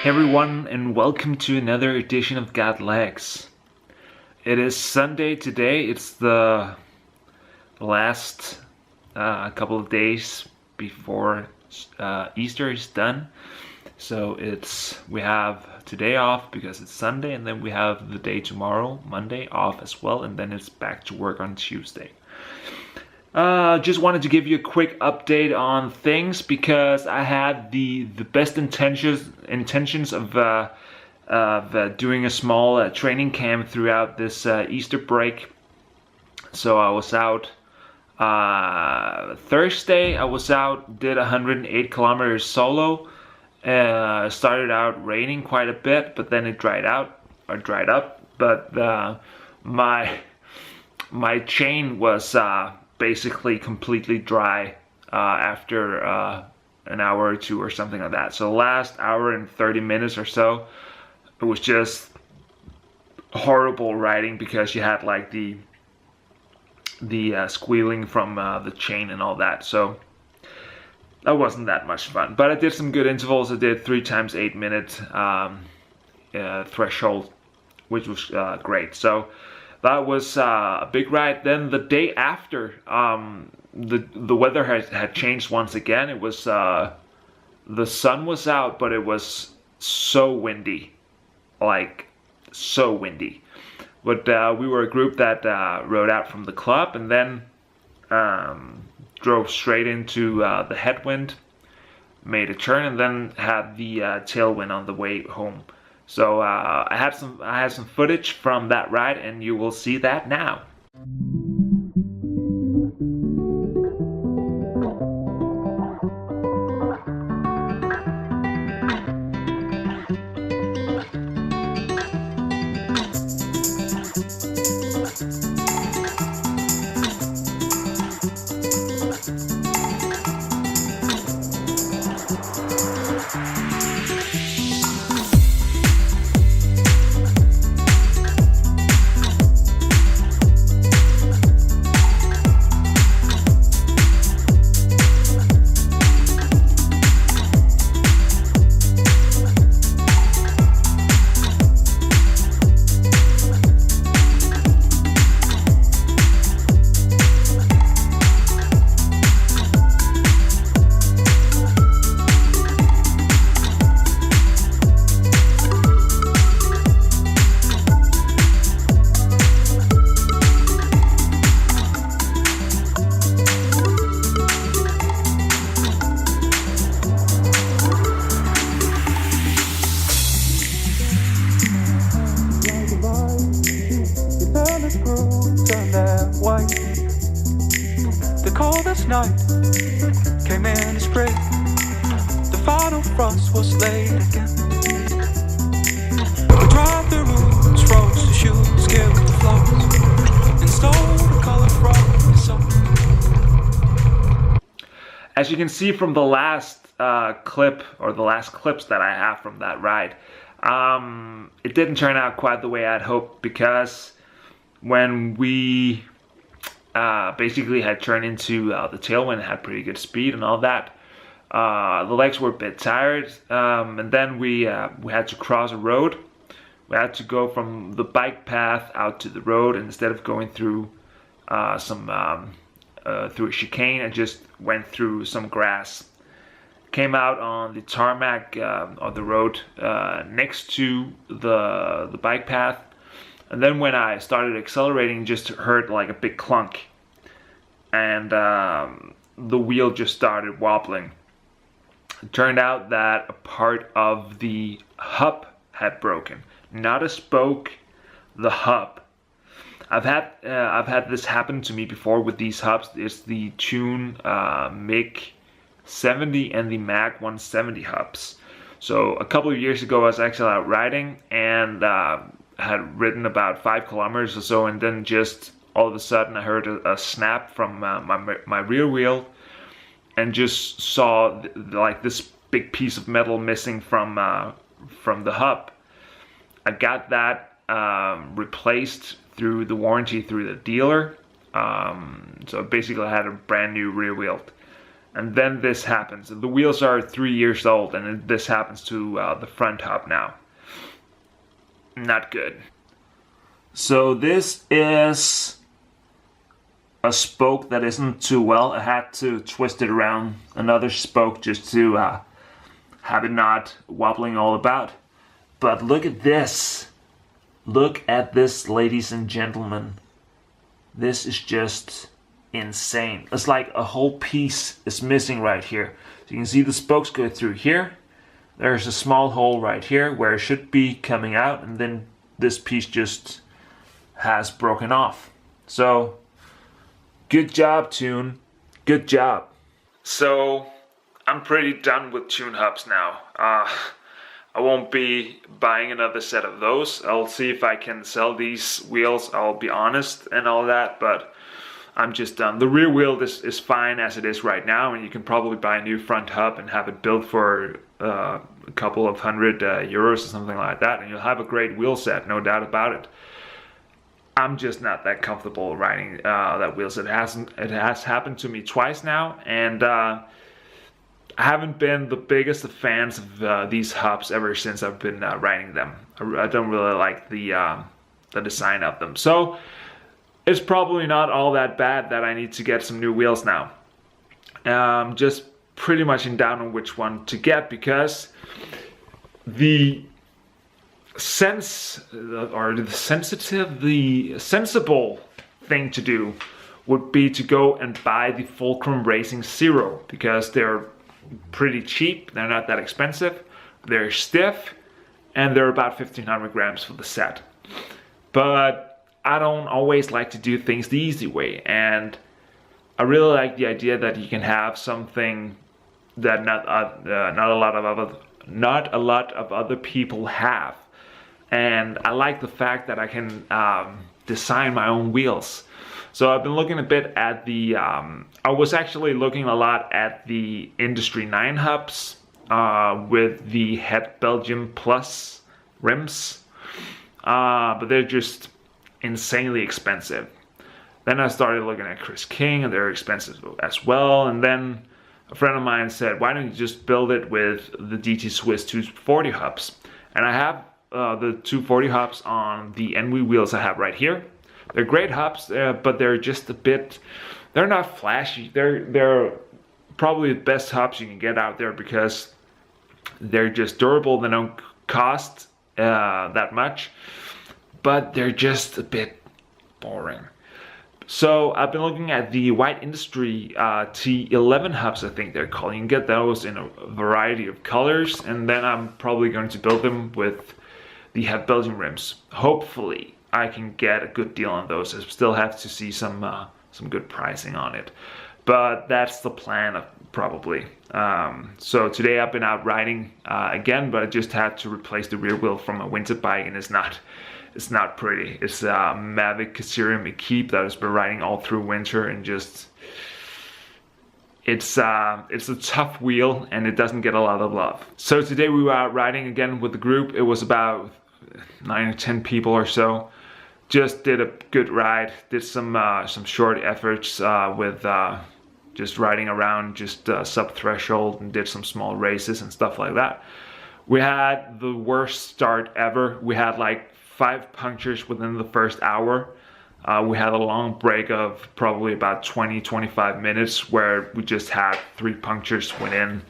Hey everyone, and welcome to another edition of Gotlegs. It is Sunday today. It's the last couple of days before Easter is done. So we have today off because it's Sunday, and then we have the day tomorrow, Monday, off as well, and then it's back to work on Tuesday. Just wanted to give you a quick update on things because I had the best intentions of doing a small training camp throughout this Easter break. So I was out Thursday. I was out, did 108 kilometers solo. Started out raining quite a bit, but then it dried up. But my chain was basically completely dry after an hour or two or something like that. So last hour and 30 minutes or so, it was just horrible riding because you had like the squealing from the chain and all that. So that wasn't that much fun. But I did some good intervals. I did 3 times 8 minute threshold, which was great. So that was a big ride. Then the day after, the weather had changed once again. It was the sun was out, but it was so windy, like so windy. But we were a group that rode out from the club and then drove straight into the headwind, made a turn, and then had the tailwind on the way home. So I had some footage from that ride, and you will see that now. The coldest night came in spring. The final frost was laid again. We drive the rooms, rose the shoes, scaled the floors, and stole the color from the sun. As you can see from the last clip, or the last clips that I have from that ride, it didn't turn out quite the way I'd hoped, because when we basically had turned into the tailwind, had pretty good speed and all that, the legs were a bit tired, and then we had to cross a road. We had to go from the bike path out to the road, and instead of going through through a chicane, I just went through some grass. Came out on the tarmac of the road next to the bike path, and then when I started accelerating, just heard like a big clunk, and the wheel just started wobbling. It turned out that a part of the hub had broken, not a spoke, the hub. I've had this happen to me before with these hubs. It's the Tune Mig 70 and the Mag 170 hubs. So a couple of years ago, I was actually out riding and had ridden about 5 kilometers or so, and then just all of a sudden I heard a snap from my rear wheel, and just saw like this big piece of metal missing from the hub. I got that replaced through the warranty through the dealer. So basically I had a brand new rear wheel. and then this happens. The wheels are 3 years old, and this happens to the front hub now. Not good. So this is a spoke that isn't too well. I had to twist it around another spoke just to have it not wobbling all about. But look at this. Look at this, ladies and gentlemen. This is just insane. It's like a whole piece is missing right here. So you can see the spokes go through here. There's a small hole right here where it should be coming out, and then this piece just has broken off. So good job, Tune. Good job. So I'm pretty done with Tune hubs now. I won't be buying another set of those. I'll see if I can sell these wheels, I'll be honest, and all that, but I'm just done. The rear wheel is fine as it is right now, and you can probably buy a new front hub and have it built for a couple of hundred euros or something like that, and you'll have a great wheel set, no doubt about it. I'm just not that comfortable riding that wheel set. It has happened to me twice now, and I haven't been the biggest of fans of these hubs ever since I've been riding them. I don't really like the design of them. So it's probably not all that bad that I need to get some new wheels now. Just pretty much in doubt on which one to get, because the sensible thing to do would be to go and buy the Fulcrum Racing Zero, because they're pretty cheap, they're not that expensive, they're stiff, and they're about 1500 grams for the set. But I don't always like to do things the easy way, and I really like the idea that you can have something that not a lot of other people have, and I like the fact that I can design my own wheels. So I've been looking a bit at the, I was actually looking a lot at the Industry 9 hubs with the Het Belgium Plus rims, but they're just insanely expensive. Then I started looking at Chris King, and they're expensive as well. And then a friend of mine said, why don't you just build it with the DT Swiss 240 hubs? And I have the 240 hubs on the Envy wheels I have right here. They're great hubs, but they're just a bit, they're not flashy. They're probably the best hubs you can get out there, because they're just durable. They don't cost that much, but they're just a bit boring. So I've been looking at the White Industry T11 hubs, I think they're called. You can get those in a variety of colors, and then I'm probably going to build them with the Het Belgium rims. Hopefully I can get a good deal on those. I still have to see some good pricing on it, but that's the plan probably. So today I've been out riding again, but I just had to replace the rear wheel from a winter bike, and it's not pretty. It's a Mavic Caserium Equipe that has been riding all through winter, and just it's a tough wheel, and it doesn't get a lot of love. So today we were out riding again with the group. It was about 9 or 10 people or so. Just did a good ride, did some short efforts with just riding around just sub-threshold, and did some small races and stuff like that. We had the worst start ever. We had like 5 punctures within the first hour. We had a long break of probably about 20-25 minutes where we just had 3 punctures within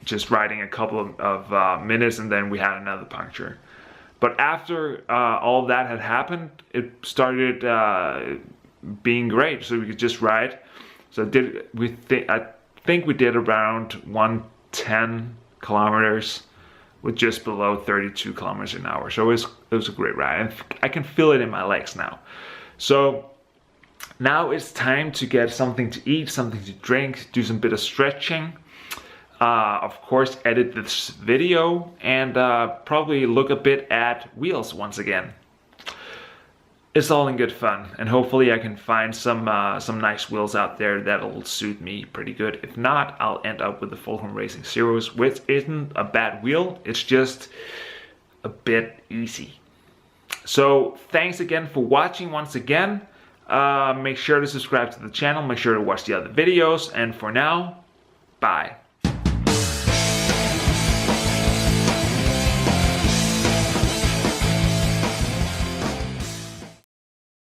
just riding a couple of minutes, and then we had another puncture. But after all that had happened, it started being great, so we could just ride. So I think we did around 110 kilometers with just below 32 kilometers an hour. So it was a great ride, and I can feel it in my legs now. So now it's time to get something to eat, something to drink, do some bit of stretching. Of course, edit this video, and probably look a bit at wheels once again. It's all in good fun, and hopefully I can find some nice wheels out there that'll suit me pretty good. If not, I'll end up with the Fulcrum Racing Zeros, which isn't a bad wheel. It's just a bit easy. So thanks again for watching once again. Make sure to subscribe to the channel. Make sure to watch the other videos. And for now, bye.